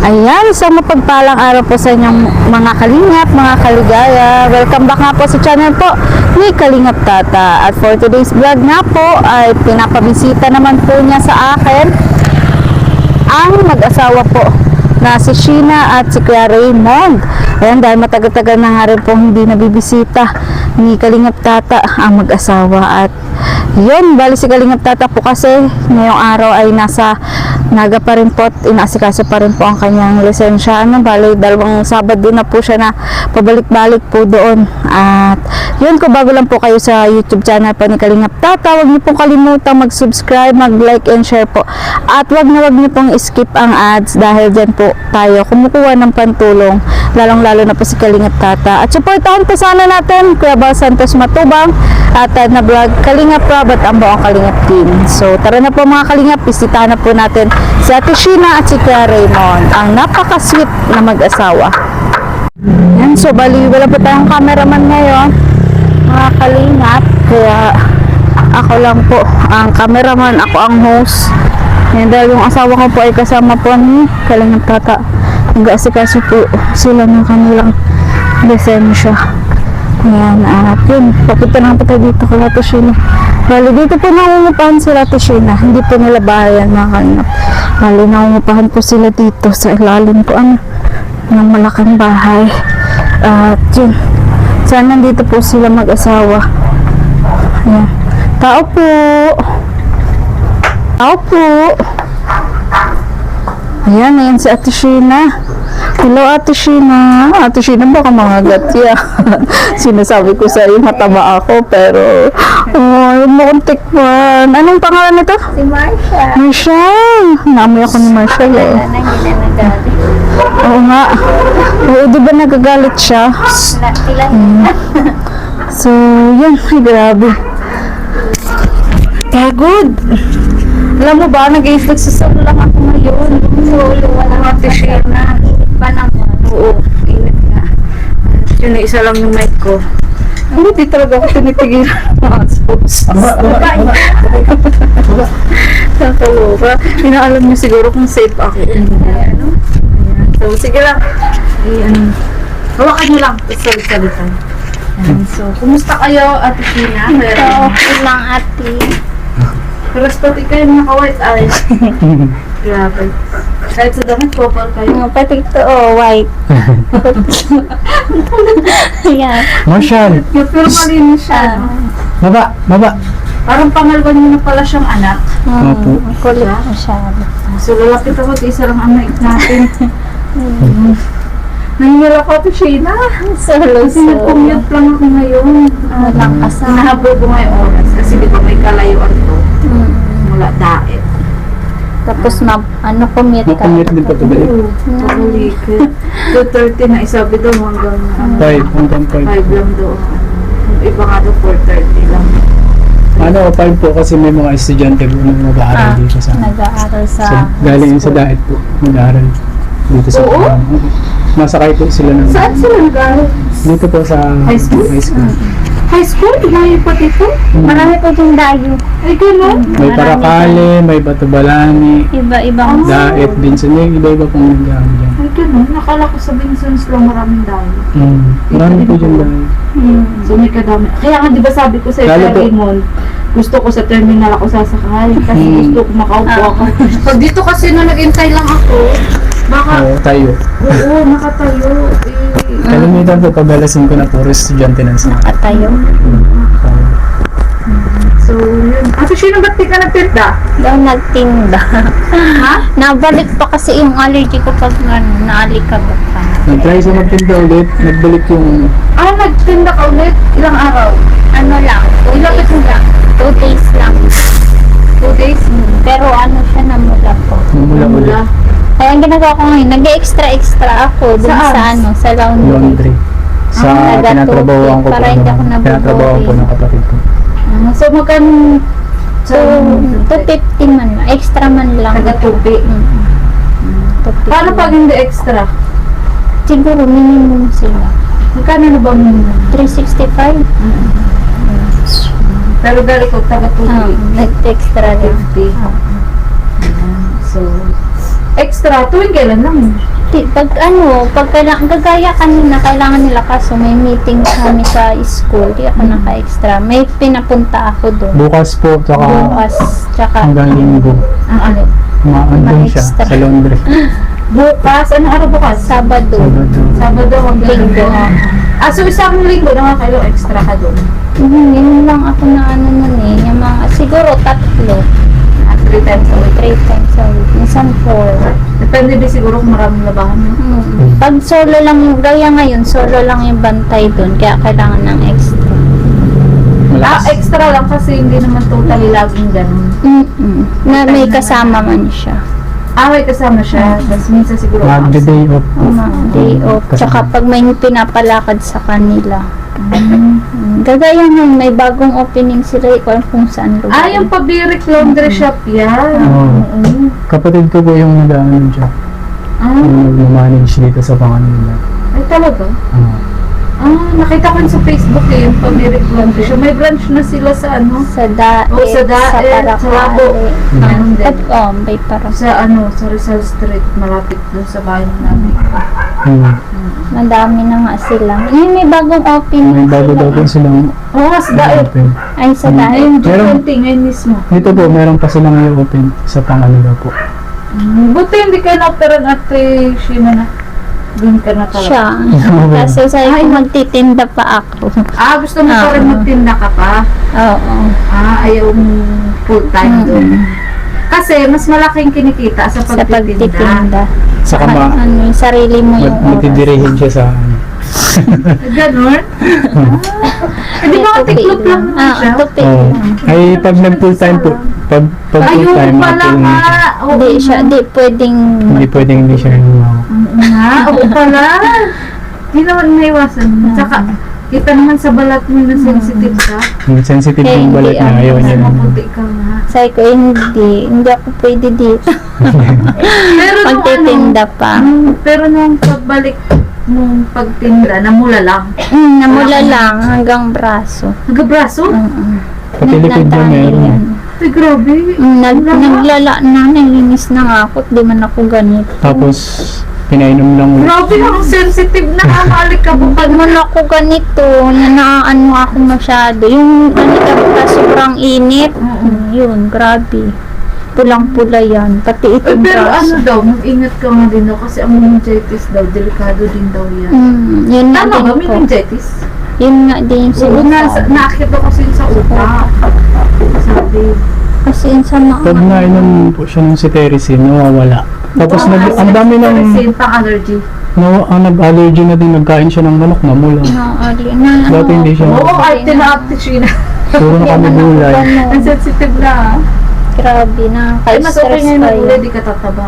Ayan, isang mapagpalang araw po sa inyong mga kalingap, mga kaligaya. Welcome back nga po sa channel po ni Kalingap Tata. At for today's vlog nga po ay pinapabisita naman po niya sa akin ang mag-asawa po na si Sheena at si Kuya Raymond. Ayan, dahil matagal-tagal na nga rin po hindi nabibisita ni Kalingap Tata ang mag-asawa. At yun, bali si Kalingap Tata po kasi ngayong araw ay nasa Naga pa rin po at inaasikaso pa rin po ang kanyang lisensya. Bali, dalawang Sabado na po siya na pabalik-balik po doon. At yun, kung bago lang po kayo sa YouTube channel po ni Kalingap Tata, huwag niyo pong kalimutang mag-subscribe, mag-like and share po. At huwag niyo pong skip ang ads dahil dyan po tayo kumukuha ng pantulong, lalong-lalo na po si Kalingap Tata. At supportahan po sana natin Kuya Bal Santos Matubang at na vlog Kalingap Rob at ang buong Kalingap team. So tara na po mga Kalingap, bisitahan na po natin si Ate Sheena at si Kuya Raymond, ang napaka-sweet na mag-asawa. Yan, so bali wala po tayong cameraman ngayon mga Kalingap, kaya ako lang po ang cameraman, ako ang host. Yan, dahil yung asawa ko po ay kasama po ni Kalingap Tata, nag-aasikaso po sila ng kanilang lisensya. Ayan, at yun, papunta na po tayo dito kay Ate Sheena. Bali, dito po nangungupahan sila Ate Sheena, hindi po nila bahayan mga Kalingap. Bali, nangungupahan po sila dito sa ilalim po ng malaking bahay. At yun, sana nandito po sila mag-asawa. Ayan, tao po. Tao po. Ayan si Ate Sheena. Hello Ate Sheena. Ate Sheena, baka mga gatya. Sinasabi ko sa iyo mataba ako pero mukhang tikman. Anong pangalan nito? Si Marsha. Marsha. Naamoy ako ni Marsha eh. Oo nga. Oo, di ba nagagalit siya? So, yun. Ay, grabe. Pagod. Alam mo ba, nag-i-exercise lang ako ngayon. Solo, walang Ate Sheena. pa naman. Oo, init nga. Yun, isa lang yung mic ko. Hindi talaga ako tinitigil mga sports. Nakaloka. Inaalam niyo siguro kung safe ako. Ano? So, sige lang. Hawakan niyo lang. Salit-salitan. So, kumusta kayo, Ate Sheena? Okay lang, ate. Pero pati kayo naka-white eyes. Grabe. Kahit sa damit, popol kayo. Pati ito, white. Ayan. Marshall, Pero malinis siya. baba, baba. Parang pangalwan niyo na pala siyang anak. Opo. Kulit masyado. So, lalapit ako at isa lang ang mic natin. Nangyayal ako, Ate Sheena. Solo, Kasi nag-commute lang ako ngayon. Walang kasama. Nahabol ko ngayong oras kasi di ba may kalayuan to mula Daet. Tapos, commute ka. Makamit din pa ito balik. Pabalik. 2:30 na isabi daw hanggang 5, hanggang 5 5. lang daw. Yung iba nga daw 4:30 lang. Ano, 5 po kasi may mga estudyante po na mag-aaral dito sa Nag-aaral sa... galing sa Daet po, mag-aaral dito sa Oo? Masakay po sila ng Saan sila nag-aaral? dito po sa High school? high school. High school? Layo pa dito? Marami po yung dayo. Ay, gano'n? May Paracale, may Batubalani, Iba-ibang... Daet, Binson, yung iba-iba pong nag-aaral dyan. Ay, gano'n? Nakala ko sa Vincent's lang maraming dahil. Marami po dyan dahil. So, may kadami. Kaya nga, di ba sabi ko sa Lalo po. Raymond, gusto ko sa terminal ako sasakay kasi gusto ko makaupo ako. Pag dito kasi na nag-intay lang ako, baka, Oo, tayo. oo, nakatayo. Kalimitan po, pabalasin ko na puro estudyante ng sa Katayo. So, yun. Ate Sheena, ba't di ka nagtinda? Daw nagtinda. Ha? Nabalik pa kasi yung allergy ko pag naalikabok ka. Nag-try sa magtinda ulit, nagbalik yung Ah, nagtinda ka ulit? Ilang araw? Ano lang, 2 Ilapit mo lang. 2 days lang. 2 days? Pero ano siya, namula po. mula-mula Kaya ang ginagawa ko ngayon, nag-extra ako dun Saan? sa ano, sa laundry. laundry. Sa tinatrabahoan ko po. Para hindi ako nabubuhay. Tinatrabahoan ko ng kapatid ko. So, magkano? So, 250 man lang. Extra man lang. Taga-tupi. 250. Paano pag hindi extra? Siguro minimum sila. Magkano na ba minimum? 365. Pero gali ko, taga-tupi. Nag-extra rin. 50. So, extra, tuwing kailan lang? Pag gagaya kanina, kailangan nila kaso may meeting kami sa school, di ako naka-extra. May pinapunta ako doon. Bukas po, tsaka Bukas, tsaka hanggang linggo. Ang ano? Andun siya extra. sa laundry. Bukas? Anong araw bukas? Sabado. Sabado hanggang Linggo. So isang linggo na kayo extra ka doon? Yun lang ako na ano nun eh. Yung mga, siguro 3. 3 times a week. 3 times a week. Minsan 4. Depende din siguro kung maraming labahan mo. Pag solo lang yung, gaya ngayon, solo lang yung bantay doon. Kaya kailangan ng extra. Malakas. Extra lang kasi hindi naman totally laging ganun. Na may kasama man siya. May kasama siya. Tapos minsan siguro Mag-day off. Day off. Tsaka pag may pinapalakad sa kanila. Gagaya ngayon, may bagong opening sila kung saan lugar. yung Pabirik Laundry Shop yan. Oo. Kapatid ko po yung nag-ano dyan. Yung nag-manage dito sa Panganila. Ay talaga? Nakita ko yun sa Facebook yung Pabirik Laundry Shop. May branch na sila sa ano? Sa Daet, sa Daet, sa Labo. Ano din. May parang Sa Rizal Street, malapit doon sa bahay namin. madami na nga sila. May bagong opening May bago daw po silang Oo nga, sa Daet. open. Ay, sa Daet. Ayun, Meron. June 20, ngayon mismo. Dito po, meron pa silang i-open sa Panganila po. Buti hindi ka na-operan at Shima na. Doon ka na talaga. Siya. Kaso sabi ko, magtitinda pa ako. Gusto mo pa rin magtinda ka pa? Oo. Ayaw mong full-time doon. Kasi mas malaking kinikita sa Sa pagtitinda. pagtitinda. Saka Yung sarili mo yung oras. matidirihin siya sa Ganon? Hindi ba tiklop lang naman siya? Tupi Oo. lang. Ay, pag nag-full time po, pag full Ayun time, pala natin, nga. Oo Hindi siya, nga. di pwedeng hindi pwedeng hindi siya yung Oo pala. Hindi naman maiwasan. Tsaka, kita naman sa balat mo na sensitive ka. sensitive Eh, yung balat hindi, niya. Ayaw Kasi niya naman. maputi ka nga. sabi ko, hindi ako pwede dito. Pero nung Magtitinda pa. pero nung pagbalik nung pagtinda, namula lang. Namula lang hanggang braso. Nagabraso? Pati likod niya meron. Ay, grabe. Naglala na, nainis na nga ako, di man ako ganito. Tapos, pinainom lang ulit. Grabe, ang sensitive na kamalik ka po. Pag man ako ganito, naano ako masyado. Yung ka sobrang init, yun, grabe. Pulang-pula yan, pati itong Pero braso. ano daw, mag-ingat ka nga din daw kasi ang meningitis daw, delikado din daw yan. Yun nga Tama din ba, po. meningitis? Yun nga din Oo, sinasabi. naakit daw kasi yun sa utak. Sabi. Kasi yun sa mga... Pag nainom po siya ng cetirizine, nawawala. Tapos, ang dami ng, Same pang allergy. nag-allergy na din, nagkain siya ng manok na mula. Dati hindi siya. Oo, ay tinaakit siya na. Puro na kami gulay. Ang sensitive na. Grabe na, Ay, mas okay ka-stress ngayon na kayo. gulay, di ka tataba.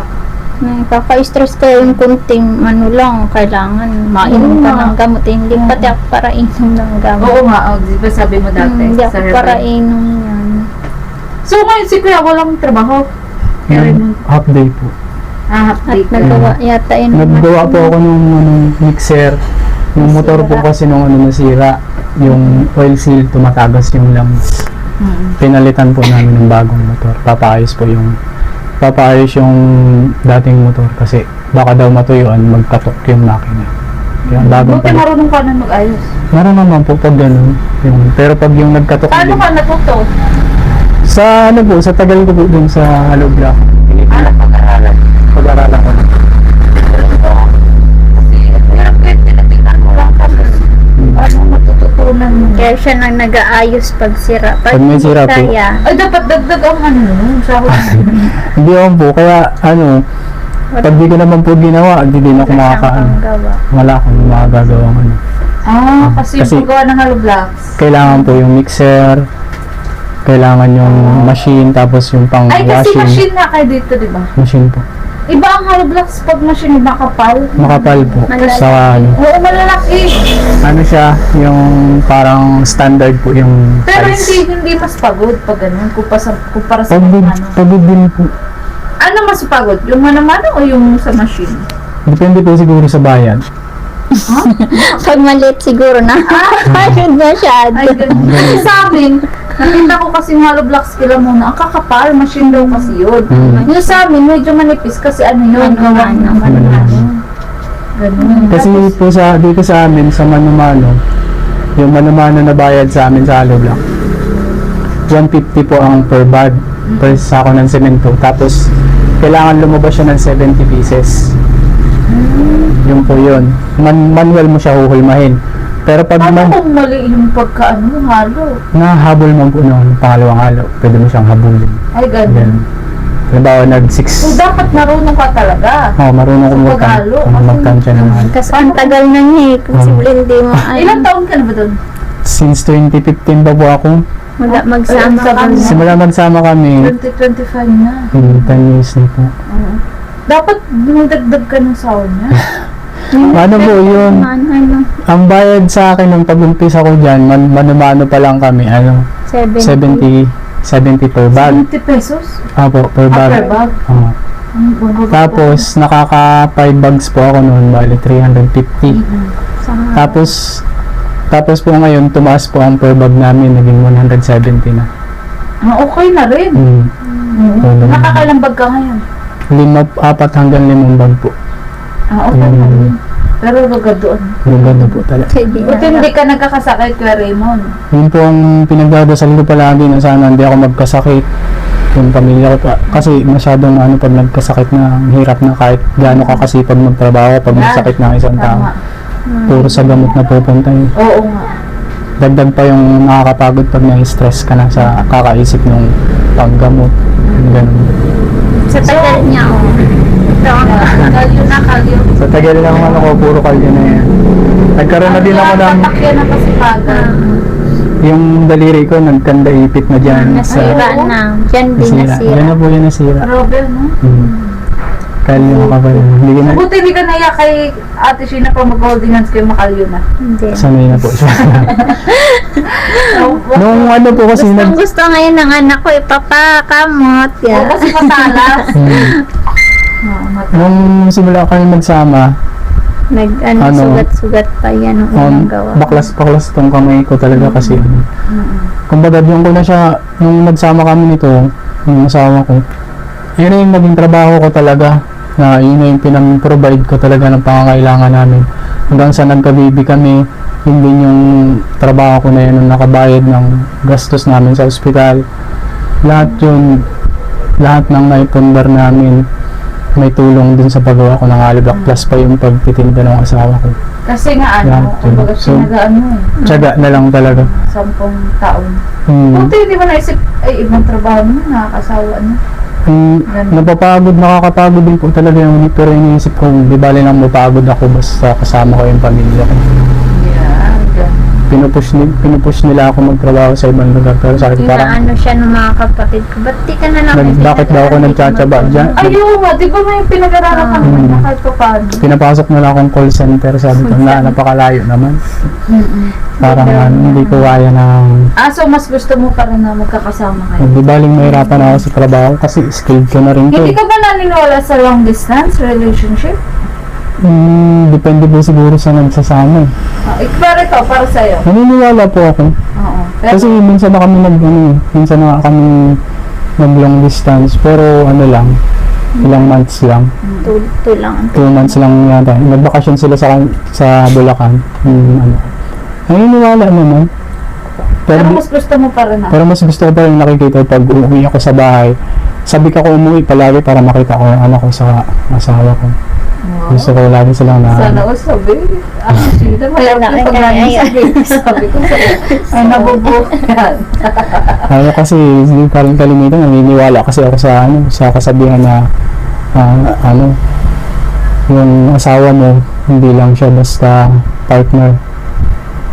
Kaka-stress kayo yung kunting ano lang, kailangan mainom ka ng gamot. Hindi pati ako para inom ng gamot. Oo nga, di ba sabi mo dati? Hindi ako sa herbal. para inom yan. So ngayon si Kuya walang trabaho? Half day po. At Update ka. nagawa yata yun. Naggawa po ako ng mixer. Yung motor po kasi nung nasira, yung oil seal, tumatagas yung langis. Pinalitan po namin ng bagong motor. Papaayos yung dating motor kasi baka daw matuyuan, magkatok yung makina. Kaya bagong Buti palit. marunong ka na mag-ayos. Meron naman po pag ganun. Pero pag yung nagkatok Paano din, ka natuto? sa tagal ko po dun sa Hello Black. Pag-aralan ko. Paano matututunan mo? Kaya siya nang nag-aayos pag sira. Pag may sira po. Kaya, Ay, dapat dagdag ang ano nun. Sahod. Hindi naman po, kaya pag di ko naman po ginawa, hindi din ako makakaano. gawa. Wala akong makagagawang ano. Kasi Kasi- yung paggawa ng Hello Blocks. Kailangan po yung mixer, kailangan yung machine, tapos yung pang Ay, kasi washing. machine na kayo dito, di ba? Machine po. Iba ang Hello Blocks pag machine, iba kapal. Makapal po. Malalaki. Sa Oo, malalaki. ano siya, yung parang standard po yung Pero size. hindi mas pagod pag ganun kumpara sa Pagod, ano. pagod din po. Ano mas pagod? Yung mano-mano o yung sa machine? Depende po siguro sa bayan. Pag maliit siguro na. Ayun masyado. Ay, ganun. Kasi sa amin, nakita ko kasi yung hollow blocks kila muna. Ang kakapal, machine daw kasi yun. Yung sa amin, medyo manipis kasi ano yun, gawang naman. Ganun. Kasi po dito sa amin, sa Manumano, yung Manumano na bayad sa amin sa hollow block, 150 po ang per bag, per sako ng semento. Tapos, kailangan lumabas siya ng 70 pieces. Yun po yun. Manual mo siya huhulmahin. Pero pag Paano kung mali yung pagkaano, halo? nahabol mo po ng pangalawang halo, pwede mo siyang habulin. Ay, ganun. Yan. Halimbawa, So, 6. dapat marunong ka talaga. Marunong ko Sa paghalo, kasi- magkansya ng halo. Kasi ang tagal na niya eh. Posible hindi mo Ilang taon ka na ba doon? Since 2015 pa po ako, Wala magsama Ay, kami. simula magsama kami, 2025 na. 10 years na po. Dapat dumagdag ka ng sahod niya. Ano po yun? Ano? Ang bayad sa akin nung pag-umpisa ko dyan, manumano pa lang kami, 70 per bag. 20 pesos? Apo, per bag. Per bag? Oo. Tapos, nakaka 5 bags po ako noon, bali 350. Tapos po ngayon, tumaas po ang per bag namin, naging 170 na. Okay na rin. Nakakailang bag ka ngayon? 4 hanggang 5 bag po. Okay na rin. Pero rugad doon. Ganda po talaga. Buti hindi ka nagkakasakit kay Raymond. Yun po ang pinagdadasal ko palagi na sana hindi ako magkasakit. Yung pamilya ko pa. Kasi masyadong pag nagkasakit na, ang hirap na kahit gaano ka kasipag magtrabaho pag magsakit na ang isang tao. Tama. Puro sa gamot na pupunta yun. Oo nga. Dagdag pa yung nakakapagod pag na-stress ka na sa kakaisip ng paggamot. Ganun. Sa tagal niya, Ito ang Kalyo na, kalyo. Sa tagal lang ko, puro kalyo na yan. Nagkaroon na din ako ng Tatakyan na kasi pagan. yung daliri ko, nagkanda-ipit na dyan. nasira na. Diyan din Yan nasira. na po yung nasira. Grabe, no? Kalyo ka ba yun? Hindi ka na, Buti hindi ka naiyak kay Ate Sheena pa mag-holding hands kayo makalyo na. Hindi. sanay na po siya. Nung ano po kasi, Gustong gusto ngayon ng anak ko ipapakamot. Oo, Yeah. kasi matalas. Oo, matalas. nung simula kami magsama, Ano? Sugat-sugat pa yan ang unang gawa. baklas tong kamay ko talaga kasi kumbaga doon ko na siya nung nagsama kami nito yung asawa ko, yun na yung naging trabaho ko talaga, na yun na yung pinang-provide ko talaga ng pangangailangan namin hanggang sa nagkabibi kami. Yun din yung trabaho ko na yun, yung nakabayad ng gastos namin sa ospital, lahat yun, lahat ng naipundar namin may tulong din sa paggawa ko ng alibak, plus pa yung pagtitinda ng asawa ko. Kasi nga Yeah, kumbaga so- sinagaan mo Tiyaga na lang talaga. 10 taon. Hmm. Buti hindi mo naisip, ay ibang trabaho mo, nakakasawa na. Nakakapagod din po talaga yung pero iniisip ko, di bali lang mapagod ako basta kasama ko yung pamilya ko. Yeah, ganun. Pinupush nila ako magtrabaho sa ibang lugar, pero sa akin parang Ano siya ng mga kapatid ko. Ba't di ka na lang bakit daw ako nagtsatsaba dyan? Ayun nga, di ba may pinag-aralan ka naman na kahit pa paano? Pinapasok na lang akong call center, sabi ko na napakalayo naman. Parang hindi ko kaya na So mas gusto mo pa rin na magkakasama kayo? di baling mahirapan ako sa trabaho kasi skilled ko na rin to. Hindi ka ba naniniwala sa long distance relationship? Depende po siguro sa nagsasama. Pero ito, para sa'yo. Naniniwala po ako. Oo. Pero, Kasi minsan na kami minsan na kami nag long distance, pero ano lang, ilang months lang. Tulang. 2 months lang yata. Nagbakasyon sila sa Bulacan. Naniniwala naman. pero Pero, mas gusto mo pa rin pero mas gusto ko pa rin nakikita pag uuwi ako sa bahay. Sabi ko umuwi palagi para makita ko yung anak ko sa asawa ko. Wow. Gusto ko lagi silang na Sana all sabi. Sida, mayroon Wala yung ka na, pag-sabi. Sabi ko sa'yo. Ay, nabubukan. ano kasi hindi pa rin kalimitan, naniniwala kasi ako sa kasabihan na yung asawa mo hindi lang siya basta partner,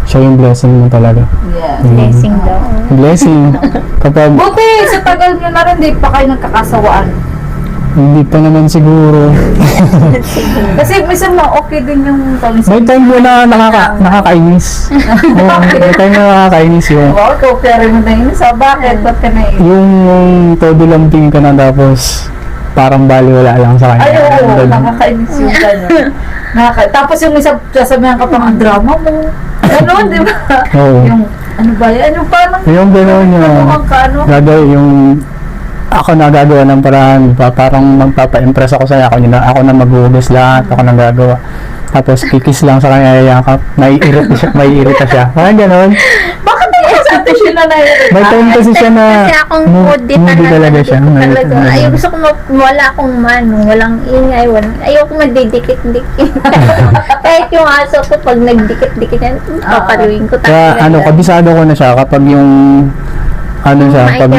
siya yung blessing mo talaga. Yeah. Blessing daw. Blessing kapag Buti, sa tagal nyo na rin, di pa kayo nagkakasawaan. hindi pa naman siguro. Kasi minsan okay din yung May time po na nakakainis. Oo, may time na nakakainis yung wow, ikaw pero mo na yun. So, bakit? Ba't ka na yun? yung todo lamping ka na tapos parang baliwala lang sa kanya. Ay, oo, Ganun. nakakainis yung gano'n. Tapos yung isa, sasabihan ka pang, ang drama mo. Ganon, di ba? Oo. Yung, ano ba yan? Yung parang, Yung gano'n yung gagawin yung ako na gagawa ng paraan parang magpapa-impress ako sa ako na maghuhugas lahat, ako na gagawa. Tapos kikis lang sa kanya, yakap, maiirita siya. Parang gano'n. bakit ba sa ate siya na naiirita? May time kasi siya na Kasi akong moody talaga siya. Talaga. Ayaw, gusto ko wala akong walang ingay, ayoko madidikit-dikit. Kahit yung aso ko, pag nagdikit-dikit yan, papaluin ko Kaya kabisado ko na siya kapag yung siya, pag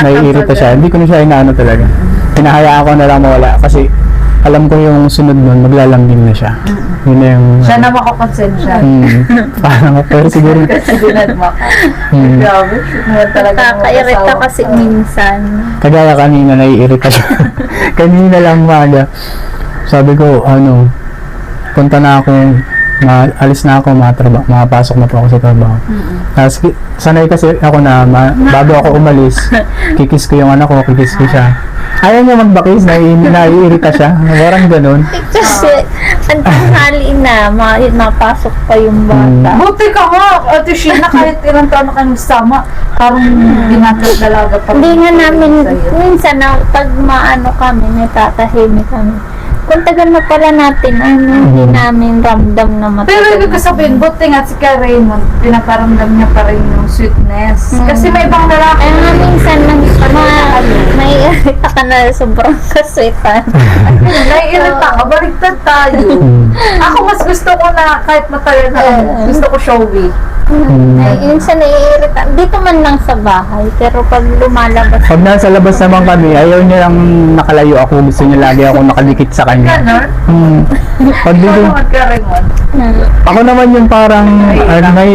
naiirita siya, hindi ko na siya inaano talaga. Hinahayaan ko na lang mawala kasi alam ko yung sunod nun, maglalambing na siya. Yun na yung... Siya na makakonsensya. Parang pero siguro... Kasi dinad mo ka. Grabe, naman talaga Kakairita kasi minsan. Kagaya kanina, naiirita siya. Kanina lang maga. Sabi ko, punta na ako, alis na ako, makapasok na po ako sa trabaho. Tapos, sanay kasi ako na, bago ako umalis, kikis ko yung anak ko, kikis ko siya. Ayaw niya magbakis, naiirita siya. Parang ganun. Kasi, ang tanghali na, mapasok pa yung bata. Buti ka nga, Ate Sheena, kahit ilang taon na kayo sama, parang dalaga pa. Hindi nga namin, minsan na pag maano kami, natatahimik kami. Kung tagal na pala natin, hindi namin ramdam na matagal. Pero ibig ko na. sabihin, buti nga si Ka Raymond, pinaparamdam niya pa rin yung sweetness. Kasi may ibang lalaki. Ay nga minsan, may irita ka na sobrang kasweetan. Naiirita ka, baliktad tayo. Ako mas gusto ko na kahit matagal na gusto ko showy. Ay, minsan naiirita. Dito man lang sa bahay, pero pag lumalabas, Pag nasa labas naman kami, ayaw niya lang nakalayo ako. Gusto niya lagi ako nakadikit sa kanya. Ganon? Pag dito, Ano Ka Raymond? ako naman yung parang,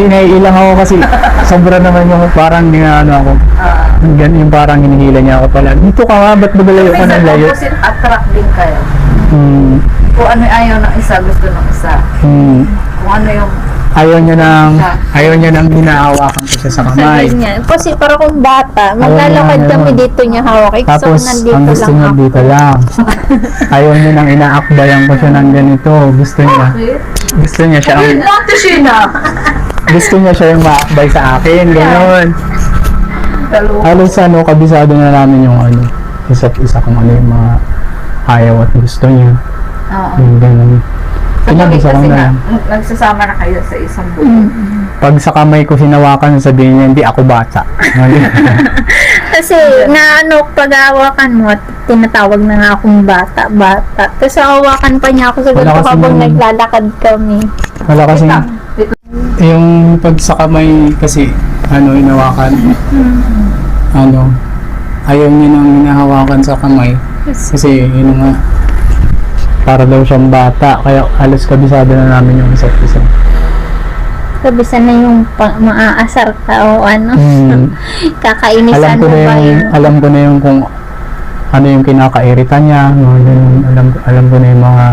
naiilang ako kasi sobra naman yung parang ako. Ganun yung parang hinihila niya ako pala. Dito ka nga, ba't magalayo ka ng Minsan layo? opposite attract din kayo. Kung ano yung ayaw ng isa, gusto ng isa. Kung ano yung Ayaw niya nang hinahawakan ko siya sa kamay. sabihin niya. Kasi para kung bata, maglalakad kami dito niya hawak. Eh, so, Tapos, nandito ang gusto lang niya ako. dito lang. Ayaw niya nang inaakbayan ko siya ng ganito. Gusto niya siya ang, Ate Sheena. gusto niya siya yung maakbay sa akin. Ganon. Halos kabisado na namin yung isa't isa kung ano yung mga ayaw at gusto niya. Yung ganon. Pinabisa ko na. Nagsasama na kayo sa isang buwan. Pag sa kamay ko hinawakan, sabihin niya, hindi ako bata. Kasi, pag-aawakan mo, tinatawag na nga akong bata. Tapos, hawakan pa niya ako sa Wala ganito kasi habang nung- naglalakad kami. Wala kasi, yung pag sa kamay kasi, hinawakan, ayaw niya nang hinahawakan sa kamay. Kasi, yun nga, para daw siyang bata, kaya halos kabisado na namin yung isa't isa. Kabisa na yung maaasar ka o kakainisan mo ba yun? Alam ko na yung kung ano yung kinakairita niya, mga ganun. Alam ko na yung mga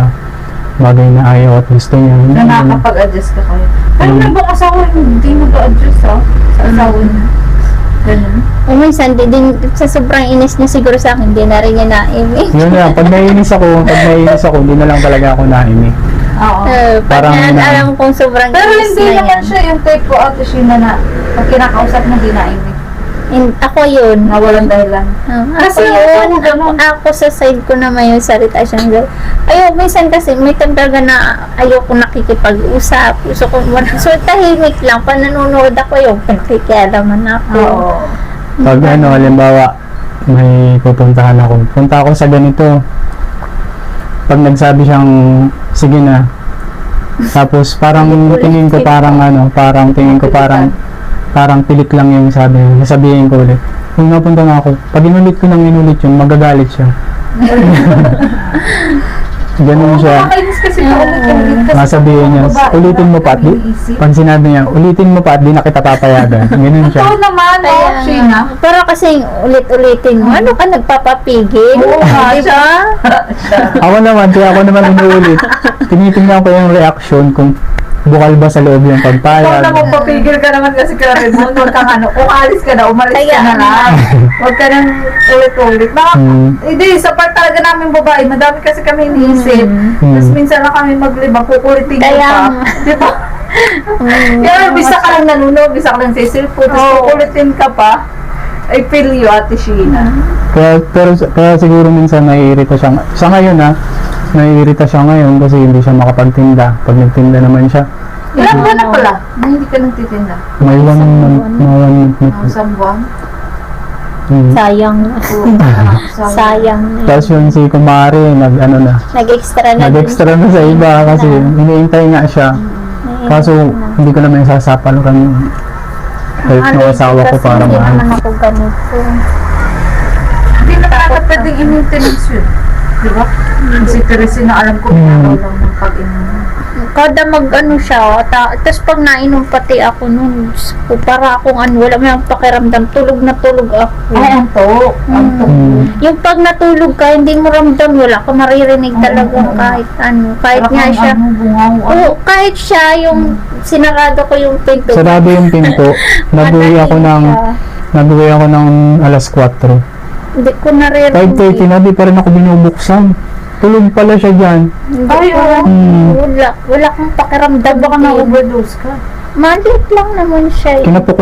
bagay na ayaw at gusto niya. Na nakakapag-adjust ka kayo. Pero na bang asawa hindi mag-adjust sa asawa niya? Ganun. O minsan, din sa sobrang inis niya siguro sa akin, di na rin niya naimik. Yun na, pag naiinis ako, hindi na lang talaga ako naimik. Oo. Parang alam kong sobrang Pero inis hindi na naman yan. siya yung type ko, Ate Sheena, na pag kinakausap mo, di naimik. Ako yun. Nawalan dahilan. Kasi yun, ako sa side ko naman yung salita siyang minsan kasi may talaga na ayoko nakikipag-usap. Gusto ko, so tahimik lang. Pag nanonood ako yung nakikialaman ako. Oo. Pag halimbawa, may pupuntahan ako. Punta ako sa ganito. Pag nagsabi siyang, sige na. Tapos parang tingin ko parang pilit lang yung sabi niya. Sasabihin ko ulit. Kung napunta na ako, pag inulit ko yun, magagalit siya. Ganun siya. Nakakainis kasi paulit-ulit. Kasi Masabihin niya, babae ulitin mo pa at iniisip. pag sinabi niya, ulitin mo pa at di na kita papayagan. Ganun siya. Ikaw naman, Kaya, Sheena. pero kasi ulit-ulitin mo, ano ka nagpapapigil? Oo nga, Di ba? Ako naman, kaya ako naman inuulit. Tinitingnan ko yung reaction kung bukal ba sa loob yung Ikaw pagpayag. na magpapigil ka naman kasi ka rin mo. Huwag kang ano, kung alis ka na, umalis Kaya ka na lang. Huwag ka nang ulit-ulit. Hindi, sa part talaga namin babae, madami kasi kami iniisip. Tapos minsan na kami maglibang, kukulitin ka Kaya pa. nga. Di ba? Kaya bisa ka lang nanunog, bisa ka lang sa cellphone, tapos kukulitin ka pa. I feel you, Ate Sheena. Kaya siguro minsan naiirita siya. Sa ngayon naiirita siya ngayon kasi hindi siya makapagtinda. Pag nagtinda naman siya, Ilan buwan na pala na hindi ka nagtitinda? may one month na po. Isang buwan? Sayang. Sayang. Sayang. Tapos yun si Kumari, Nag-extra na nag-extra na sa iba kasi iniintay nga siya. Kaso hindi ko naman sasapaluran yung kahit ng asawa ko para Hindi mahal. naman ako ganito. Hindi na talaga pwedeng i-maintenance yun. Di ba? Si Teresina, alam ko, pinagaw lang ng pag-inom. Kada mag-ano siya, tapos pag nainom pati ako nun, para akong wala may pakiramdam, tulog na tulog ako. Ay, ang to. Ang to. Yung pag natulog ka, hindi mo ramdam, wala ka maririnig talaga kahit kahit nga siya. Bungaw. Oo, kahit siya, yung sinarado ko yung pinto. Sarado yung pinto. Nabuwi ako ng alas 4. Hindi ko naririnig. 5:30 na, di pa rin ako binubuksan. Tulog pala siya dyan. Ay, Wala kang pakiramdam. baka na-overdose ka. Maliit lang naman siya. Kinapok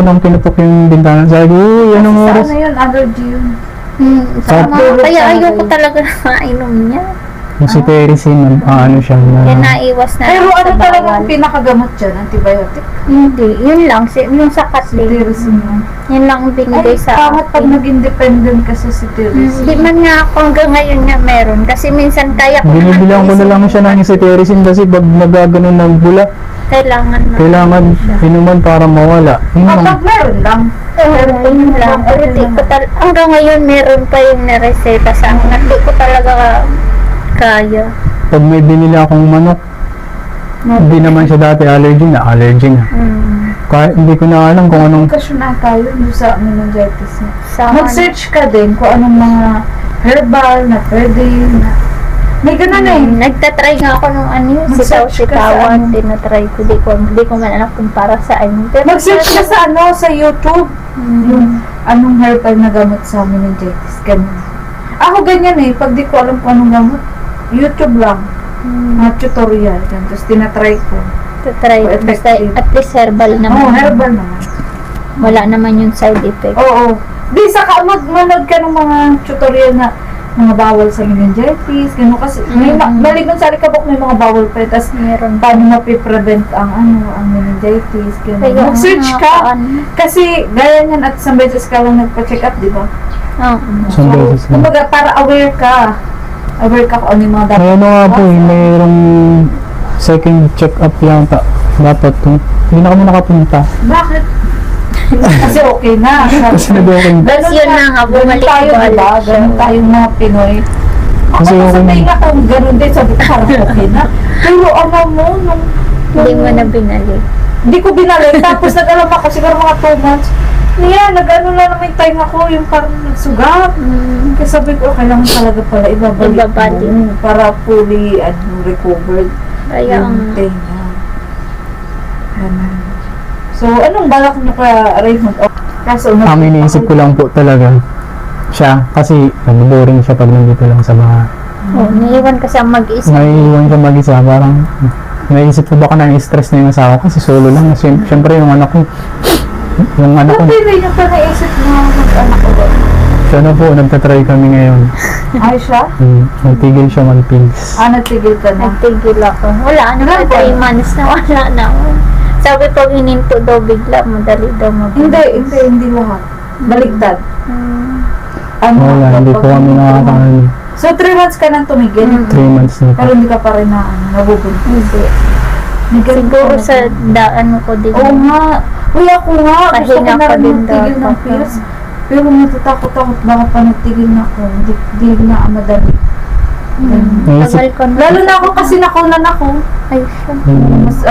yung bintana. Sabi ko, uy, anong Sa oras? ano yun, allergy yun. Tama. Tulog Kaya talaga ayoko yun. talaga na mainom niya. Yung si Teresin, ano siya. Kaya Na, naiwas na Pero lang ano sa talaga bawal. ang pinakagamot dyan? Antibiotic? Hindi. Yun lang. Yung sa Si katli. Teresin yun. Yun lang ang binigay Ay, sa pangat pag akin. naging dependent kasi si Teresin. Hindi man nga ako hanggang ngayon nga meron. Kasi minsan kaya ko binibilang ko na lang siya ng si Teresin kasi pag nagaganon ng bula, kailangan na. kailangan inuman para mawala. Yun lang. Kapag meron lang. Yun lang. Pero di ko hanggang ngayon meron pa yung nareseta sa akin. Hindi ko talaga kaya. Pag may binili akong manok, hindi naman siya dati allergy na. Kaya hindi ko na alam kung anong Kasyon na tayo yung sa meningitis niya. Sama Mag-search ka din kung anong mga herbal na pwede na. May ganun eh. Nagtatry nga ako nung Mag-search ka sa sitaw-sitawan. ano. Tinatry ko. Di ko man alam kung para saan. Pero Mag-search ka sa sa YouTube. Yung anong herbal na gamot sa meningitis. Ganun. Ako ganyan eh. Pag di ko alam kung anong gamot, YouTube lang. Mga tutorial. Ganun. Tapos tinatry ko. Try ko. Basta at least herbal naman. Oo, herbal naman. Wala naman yung side effect. Oo. Di, saka manood ka ng mga tutorial na mga bawal sa meningitis, gano'n kasi may maliban sa alikabok may mga bawal pa, tas Meron. paano mapiprevent ang meningitis, gano'n. Kaya Mag-search nga, ka, paano? kasi gaya niyan at isang beses ka lang nagpa-check up, di ba? Oo. isang beses lang. kumbaga para aware ka kung ano yung mga dapat. May ano nga po, mayroong second check-up yata. Dapat to. Hindi na kami nakapunta. Bakit? Kasi okay na. Kasi nag-okay. Tapos yun na nga, bumalik tayo, ko diba? ulit siya. Ganun tayong mga Pinoy. Ako Kasi kasi okay. nga kung ganun din, sabi ko parang okay na. Pero ano mo, Hindi mo na binalik. Hindi ko binalik. Tapos nag-alam ako, siguro mga 2 months. Niya, nag-ano na naman yung tainga ko, yung parang nagsugat. Kaya sabi ko, kailangan talaga pala ibabalik Ibabalik. mo para fully recovered Kaya yung tainga. Ganun. So, anong balak niyo ka, Raymond? Kaso, Ang iniisip ko lang po talaga siya kasi nag-boring siya pag nandito lang sa bahay. oh, naiwan kasi ang mag-isa. Naiiwan siya mag-isa, parang naisip ko baka na-stress na yung asawa ko kasi solo lang. Siyempre yung anak ko, Hindi rin yung pa naisip mo mag-anak ko ba? siya na po, nagtatry kami ngayon. Ay, siya? Nagtigil siya mag-pills. Nagtigil ka na. Nagtigil ako. Wala na Wala pa, pa. 3 months na wala na ako. Sabi pag hininto daw bigla, madali daw mabilis. Hindi lahat. Baligtad. Wala, hindi po kami nakakaano. So, 3 months ka nang tumigil. 3 months na po. Pero hindi ka pa rin na nabubunod. Hindi. May ganun Siguro ka sa na- daan ko din. Oo nga. Uy, ako nga. Gusto ko Pahinga na pa rin din magtigil ng dapat. pills. Pero natatakot-takot baka pa nagtigil na ako. Hindi na madali. Naisip, Tagal ko na. Lalo na ako kasi nakunan ako. Ay, siya.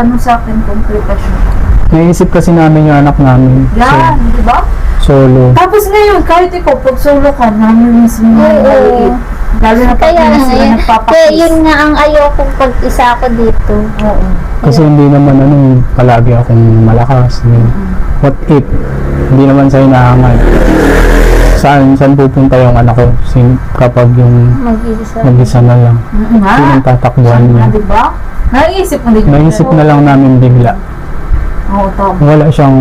Mas sa akin, komplikasyon. naisip kasi namin yung anak namin. Yan, di ba? Solo. Tapos ngayon, kahit ikaw, pag solo ka, namin mismo Oo. maliit. Lalo na pag Kaya, hindi sila kaya nagpapakis. yun nga ang ayoko pag isa ako dito. Oo. Kasi hindi naman palagi akong malakas. What if, hindi naman sa'yo nahangad. Saan pupunta yung anak ko kapag yung Mag-isa. mag-isa na lang? Nga. Sinong tatakbuhan niya? Diba? Naiisip mo din. Naisip na lang namin bigla. Oo, tama. Wala siyang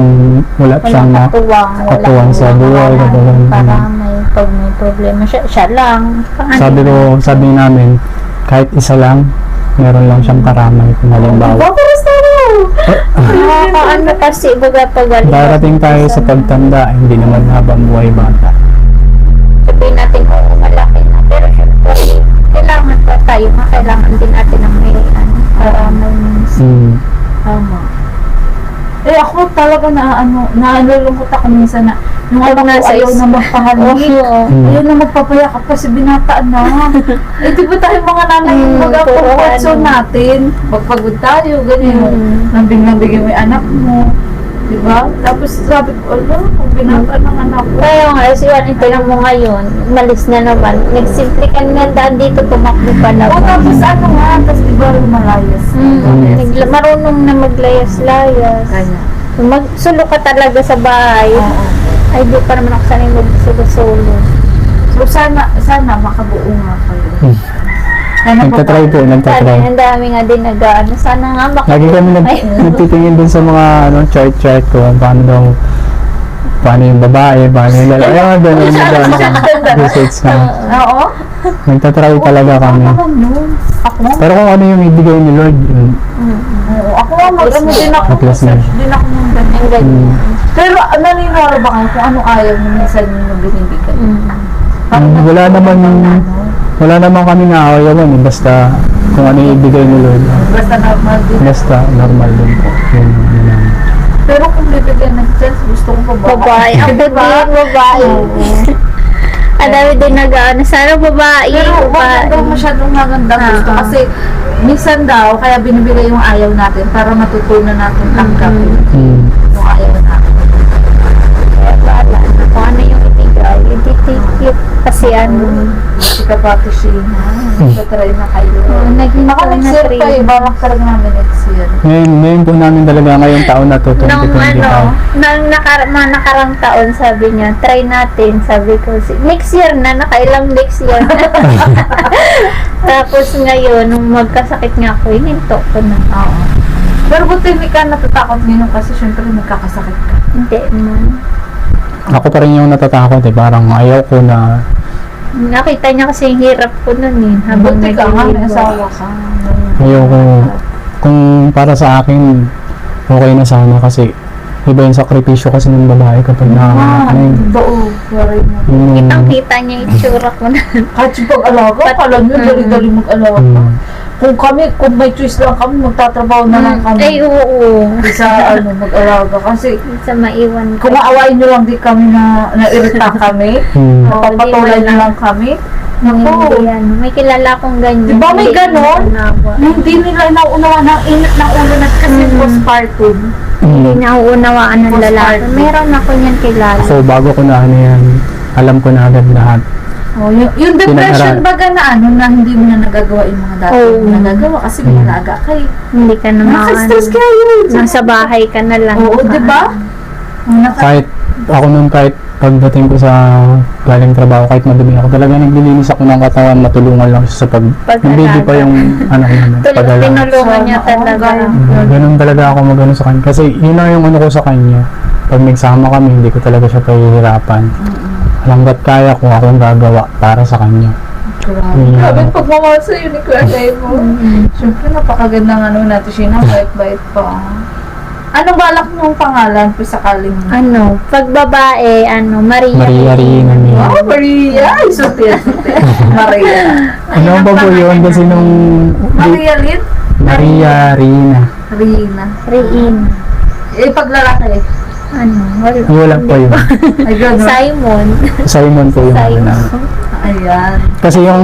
na katuwang sa buhay. Para pag may problema siya lang. Sabi namin, kahit isa lang, meron lang siyang karamay. Kung halimbawa, Paparas tayo! Ano kasi, baga pag darating tayo sa pagtanda, hindi naman habang buhay bata. sabihin natin, oo, malaki na. Pero syempre, kailangan pa tayo, kailangan din natin ng may karamay minsan. Tama. Eh ako talaga naalulungkot ako minsan na yung anak ko nasa ayaw is- na magpahalik. Ayaw na magpapayakap kasi binataan na. Eh di ba tayo mga nanay yung mag-apapatso natin? Magpagod tayo, ganyan. Nang bigyan mo yung anak mo. Di ba? Tapos sabi ko, kung binataan ng anak ko. Kaya nga, si Juan, tingnan mo ngayon, malis na naman. Nagsimple ka nga daan dito, tumakbo pa O naman. tapos ano nga, tapos di ba lumalayas? Marunong na maglayas-layas. Kaya. Magsulo ka talaga sa bahay. Oo. Ay, di pa naman ako sanay magsulo-sulo. So sana makabuo nga kayo. Sana Nagtatry po, Sana, nagtatry. ang dami nga din nag-ano. Sana nga Lagi kami nagtitingin din sa mga chart ko, paano yung babae, paano yung lalaki. Ayaw nga doon, research ka. Oo. Nagtatry talaga kami. Ako nun. Ako nga. Pero kung ano yung ibigay ni Lord, yun. Oo, ako nga mag-ano din ako. Atlas na. Research din ako ng ganyan. Pero naniniwala ba kayo kung ano ayaw mo minsan yung binibigay? Wala naman kami naayawan eh. Basta kung ano yung ibigay ni Lord. Basta normal din. Basta normal din po. Yun, yun lang. Pero kung bibigyan ng chance, gusto ko babae. babae. Ako Diba? din, babae. Ang dami din nag-ano. Sana babae. Pero wag babae. daw masyadong maganda gusto. Oo. Kasi minsan daw, kaya binibigay yung ayaw natin para matutunan natin tanggapin yung ayaw natin. Kaya bahala na kung ano yung ibigay. Hindi take you. Kasi ano. Si Kapati Sheena, try na kayo. Naging Ako next year pa eh, balak talaga namin next year. Ngayon po namin talaga ngayong taon na to, Nung 2025. mga nakarang taon, sabi niya, try natin. Sabi ko, next year na, nakailang next year na. Tapos ngayon, nung magkasakit nga ako, hininto ko na. Oo. Pero buti hindi ka natatakot ngayon kasi syempre nagkakasakit ka. Hindi man. Ako pa rin yung natatakot eh. Parang ayaw ko na Nakita niya kasi yung hirap ko nun eh. Habang Buti ka nga, may nagliligo. asawa ka. ayaw ko kung para sa akin okay na sana kasi iba yung sakripisyo kasi ng babae kapag nakakanak na yun. Oo, worry mo. Yun yung- Kitang-kita niya yung itsura ko na. Kahit yung pag-alaga, kala nyo, dali-dali mag-alaga ka. Kung may choice lang kami, magtatrabaho na lang kami. Ay, oo. Sa mag-alaga. Kasi Sa maiwan kung aawain nyo lang di kami na nairita kami, napapatulan nyo lang kami, Hindi naku, yan. May kilala akong ganyan. Di ba may Hindi ganon? nauunawa. hindi nila nauunawa ng init ng ulo na kasi postpartum. Hindi nauunawaan ng lalaki. Postpartum. Meron ako niyan kilala. So bago ko na ano yan, alam ko na agad lahat. Oh, yung depression Pinag-aral. baga na na hindi mo na nagagawa yung mga dati Oo. mo nagagawa kasi may alaga kayo. Hindi ka na Nasa-stress kayo. Nasa bahay ka na lang. Oo, di ba? Kahit ako nung kahit pagdating ko sa galing trabaho, kahit madumi ako, talaga naglilinis ako ng katawan, matulungan lang siya sa Pag-alaga. yung baby pa yung anak namin, pag-alaga. Tinulungan niya talaga. Ganun talaga ako magano sa kanya. Kasi yun na yung ano ko sa kanya. Pag nagsama kami, hindi ko talaga siya pahihirapan. Hanggat kaya ko akong gagawa para sa kanya. Grabe pagmamahal sa iyo ni Kuya mo. Siyempre, napakagandang natin siya na, bait-bait pa. Anong balak mong pangalan po sakaling? Ano, pag babae, Maria. Maria Rina niya. Oh, Maria! Ay, sutil. Maria. Ano ba po yun? Kasi nung Maria Lynn? Maria Rina. Rina. Riin. Eh, pag lalaki. Wala. Wala po yun. Ay, gano'n. Simon. Simon po yung ano Simon. namin. Ayan. Kasi yung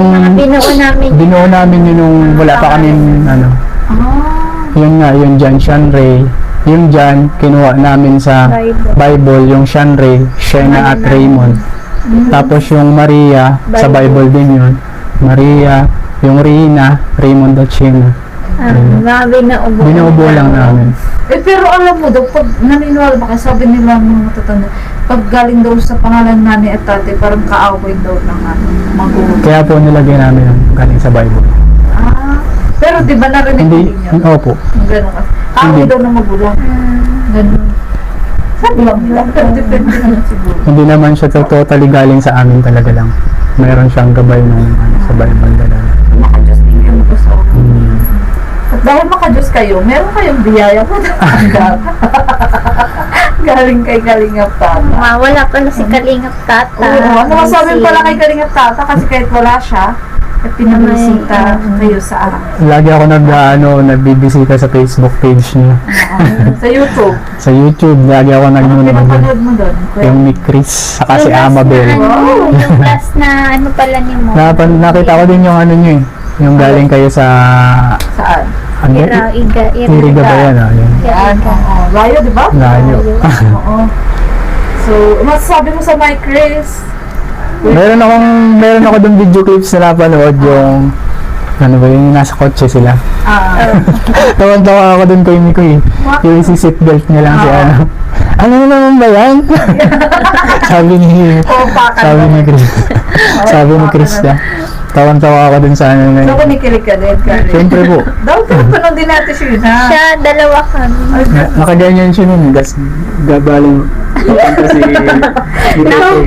Binuo namin yun nung wala pa kami yun nga, yung John Shanray. Yung John, kinuha namin sa Bible, yung Shanray, Shena at Raymond. Tapos yung Maria, sa Bible din yun. Maria, yung Rina, Raymond at Sheena. Mga binaubo. Binubuo lang namin. Pero alam mo daw, pag naniniwala ba kasi sabi nila mga matatanda, pag galing daw sa pangalan nanay at tatay, parang kaaway daw ng magulang. Kaya po nilagay namin yung galing sa Bible. Pero di ba narinig Hindi, niyo? opo. Ganun kasi. Kaaway Hindi. daw ng magulang. Ganun. Sabi lang nila. Pero depende naman siguro. Hindi naman siya totally galing sa amin talaga lang. Meron siyang gabay ng sa Bible talaga. Maka-Diyos din yung gusto. At dahil maka-Diyos kayo, meron kayong biyaya po natanggap. Galing kay Kalingap Tata. Wala pala si Kalingap Tata. Oo, ano masabi pala kay Kalingap Tata kasi kahit wala siya, at pinabisita kayo sa Lagi ako nagbibisita sa Facebook page niya. sa YouTube. Sa YouTube, lagi ako Ano nagnunood. pinapanood mo doon? Yung ni Chris, saka si Yung last Amabel. na, yung last na ano pala ni mo. Nakita ko din yung ano niyo eh. Yung galing kayo sa... Saan? Ano? Iriga ba yan? Yun. Yan. Oo. Layo, di ba? Layo. Oo. So, masasabi mo sa My Chris? meron ako dong video clips na napanood yung... Ano ba yung nasa kotse sila. Tawan-tawa ako dun kay Miko eh. Yung si seatbelt niya lang si ano. Ano naman ba yan? sabi ni Chris. sabi ni Chris na. Tawan-tawa ako dun sa ano na So, yun. kunikilig ka din, Karen. Siyempre po. Daw, pinapanood din natin siya yun, ha? Siya, dalawa kami. Nakaganyan siya nun. Gabaling. Kasi...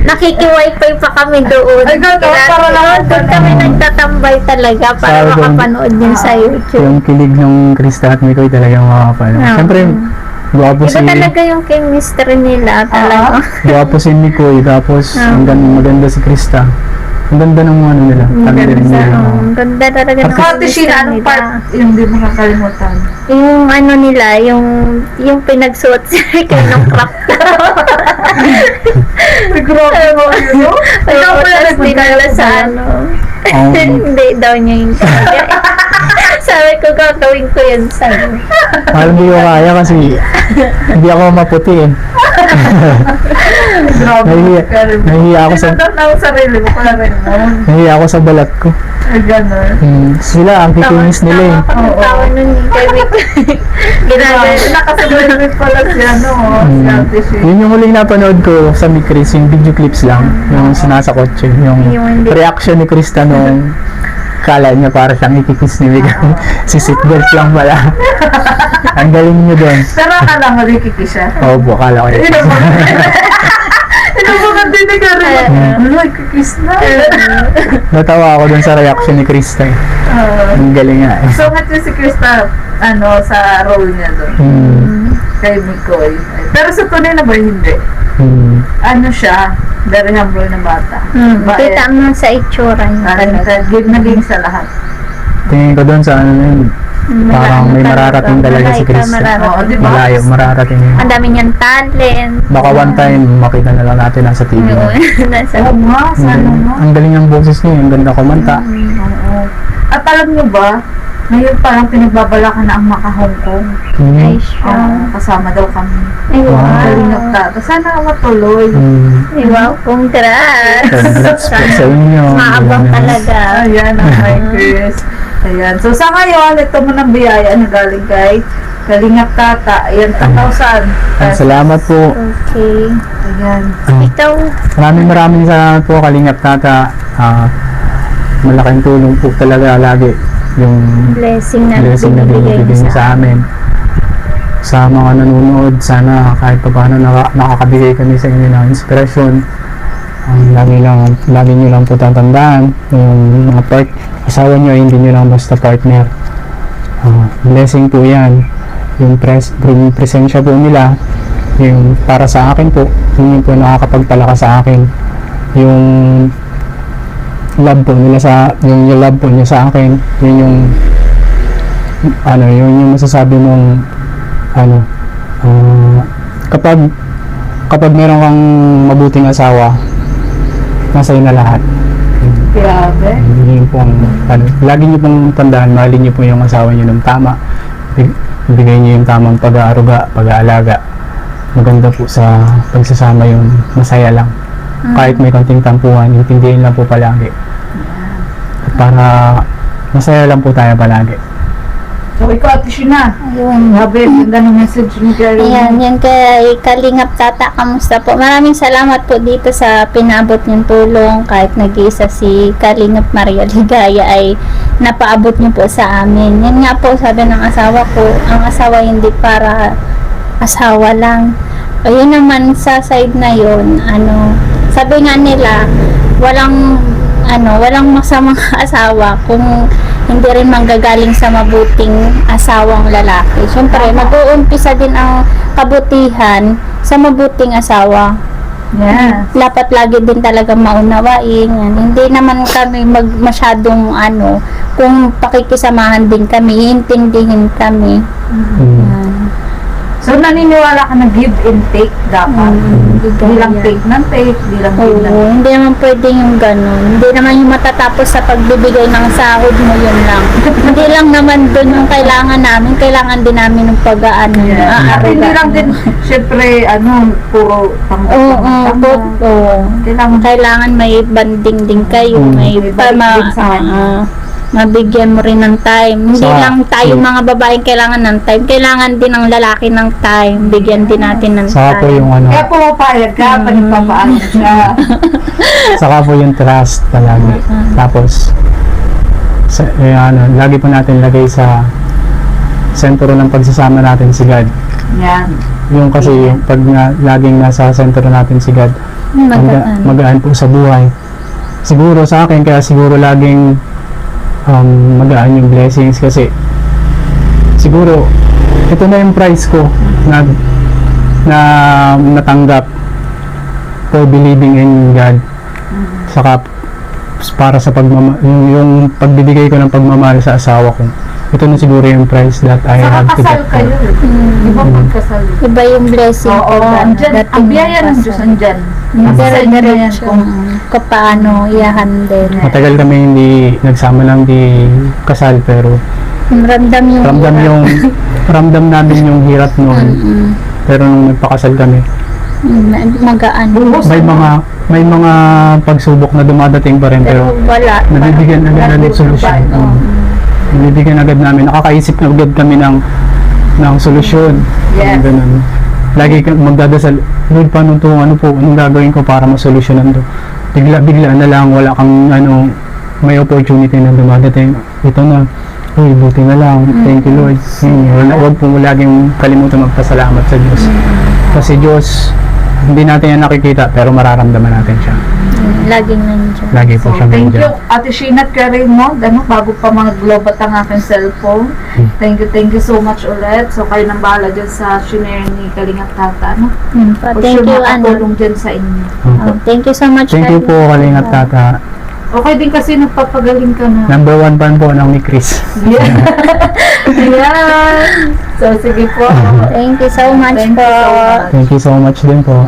Nakiki-wifi pa kami doon. Ay, ganun, para lang- doon kami nagtatambay talaga para Sabi doon, makapanood din sa YouTube. yung kilig ng Krista at Mikoy talagang makapanood. Siyempre, gwapo Iba si... talaga yung chemistry nila talaga. Gwapo si Mikoy, tapos maganda si Krista. Ang ganda ng ano nila. Family nila. Ang ganda talaga ng Ate Sheena, anong nila. part yung di mo nakalimutan? Yung ano nila, yung pinagsuot sila kay nung crop top. Grabe mo yun, no? Ikaw pala Tapos dinala sa ano. Hindi daw niya yung talaga. Sabi ko, gagawin ko yun sa'yo. Alam mo yung kaya kasi hindi ako maputi eh. Grabe. Nahihiya ako sa... Sinundan ako sarili mo pala rin mo. Nahihiya ako sa balat ko. Ay, gano'n. Sila, ang kikinis nila eh. Tawa nun yung kay Vic. Ginagaya. Nakasabi pala siya, no? Si Ate Sheena. Yun yung huling napanood ko sa ni Chris, yung video clips lang. Yung sinasa kotse. Yung Yung hindi- reaction ni Krista nung kala niya para siyang ikikiss ni Miguel. Si seatbelt lang pala. Ang galing niyo doon. Pero akala mo rin siya. Opo, kala ko yun. Ito mo nang dinig rin. Ay, kikis na. Natawa ako doon sa reaction ni Krista. Eh. Ang galing nga eh. So, nga si Krista, sa role niya doon. Kay Mikoy. Pero sa tunay na ba hindi? Ano siya? Very humble na bata. Kita mo sa itsura niya. Give na game sa lahat. Tingin ko doon sa ano na yun. Parang may mararating talaga si Krista. Oo, di ba? Malayo, mararating yun. Ang dami niyang talent. Baka one time makita na lang natin nasa TV. Nasa Oo nga, sana nga. Ang galing ng boses niya, ang ganda kumanta. Oo. At alam niyo ba, ngayon parang pinagbabalakan na ang Maka-Hong Kong. Ay, siya. Kasama daw kami. Ay, Wow. Galing wow. ng tata. Sana matuloy. Ay, wow. Congrats. Congrats po sa inyo. Maabang talaga. Ayan ang my Chris. Ayan. So sa ngayon, ito mo ng biyaya na galing kay Kalingap Tata. Ayan, 2,000. Salamat po. Okay. Ayan. Ikaw, Maraming salamat po, Kalingap Tata. Malaking tulong po talaga lagi yung blessing na blessing na binibigay binibigay niyo sa amin. Sa mga nanonood, sana kahit pa paano nakakabigay kami sa inyo ng inspirasyon. Lagi nyo lang po tatandaan yung mga asawa nyo ay hindi nyo lang basta partner. Blessing po yan. Yung presensya po nila, yung para sa akin po, yun yung po nakakapagpalakas sa akin. Yung love po nila yung love po niya sa akin, yun yung yun yung masasabi mong kapag meron kang mabuting asawa, nasa na lahat. Grabe. Yun po lagi niyo pong tandaan, mahalin niyo po yung asawa niyo ng tama. Bigay niyo yung tamang pag-aaruga, pag-aalaga. Maganda po sa pagsasama yung masaya lang. Kahit may konting tampuhan, intindihin lang po palagi. At para masaya lang po tayo palagi. So, ikaw, Ate Sheena. Ayun. Grabe, ganda ng message ni Gary. Ayan, yan kay Kalingap Tata, kamusta po? Maraming salamat po dito sa pinabot niyong tulong. Kahit nag-iisa si Kalingap Maria Ligaya ay napaabot niyo po sa amin. Yan nga po, sabi ng asawa ko, ang asawa hindi para asawa lang. Ayun naman sa side na yun, sabi nga nila, walang masamang asawa kung hindi rin manggagaling sa mabuting asawang lalaki. Siyempre, mag-uumpisa din ang kabutihan sa mabuting asawa. Yes. Dapat lagi din talaga maunawain. Yan. Hindi naman kami masyadong kung pakikisamahan din kami, intindihin kami. Yan. So, naniniwala ka na give and take dapat. Hindi lang take ng take, hindi lang give ng Oo, hindi naman pwede yung ganun. Hindi naman yung matatapos sa pagbibigay ng sahod mo, yun lang. Hindi lang naman dun yung kailangan namin. Kailangan din namin ng pag-aano. At hindi lang din, syempre, puro tanggap. Oo. Kailangan may banding din kayo. May May balik din sa kanya. mabigyan mo rin ng time. Hindi lang tayo mga babaeng kailangan ng time. Kailangan din ng lalaki ng time. Bigyan din natin ng Saka po time. yung Kaya pumapayag ka, panipapaan siya. saka po yung trust palagi. Tapos, lagi po natin lagay sa sentro ng pagsasama natin si God. Yan. Yung kasi yung pag laging nasa sentro natin si God, magaan po sa buhay. Siguro sa akin, kaya siguro laging magaan yung blessings kasi siguro ito na yung price ko na natanggap for believing in God. Saka para sa yung pagbibigay ko ng pagmamahal sa asawa ko. Ito na siguro yung price that I Saka have to kasal get kayo. for. Di ba pagkasal? Iba yung blessing. Oo, andyan. Ang biyaya ng Diyos andyan. Nasa sa inyo na yan kung Kung paano i-handle. Matagal kami hindi nagsama lang di kasal pero Ramdam yung ramdam namin yung hirap noon. Pero nung nagpakasal kami, magaan. may mga pagsubok na dumadating pa rin pero Wala. nabibigyan agad ng solusyon. Nabibigyan agad namin, nakakaisip na agad kami ng solusyon. Yes. Ganun. Lagi magdadasal, Lord, paano to, anong gagawin ko para masolusyonan to? Bigla na lang, wala kang may opportunity na dumadating. Ito na, buti na lang, thank you Lord. Huwag po laging kalimutan magpasalamat sa Diyos. Kasi Diyos, hindi natin yan nakikita, pero mararamdaman natin siya. Laging nandiyan. Lagi po So, siyang thank you, nandiyan. Ate Sheena at kay Raymond. Bago pa mag-globat ang aking cellphone. Thank you so much ulit. So, kayo nang bahala dyan sa shinare ni Kalingap Tata. Thank you, makatulong dyan sa inyo. Thank you so much. Thank you po, Kalingap Tata. Okay din kasi nagpapagaling ka na. Number 1 fan po ng ni Chris. Ayan. So, sige po. Thank you so much Thank you po. so much. Thank you so much din po.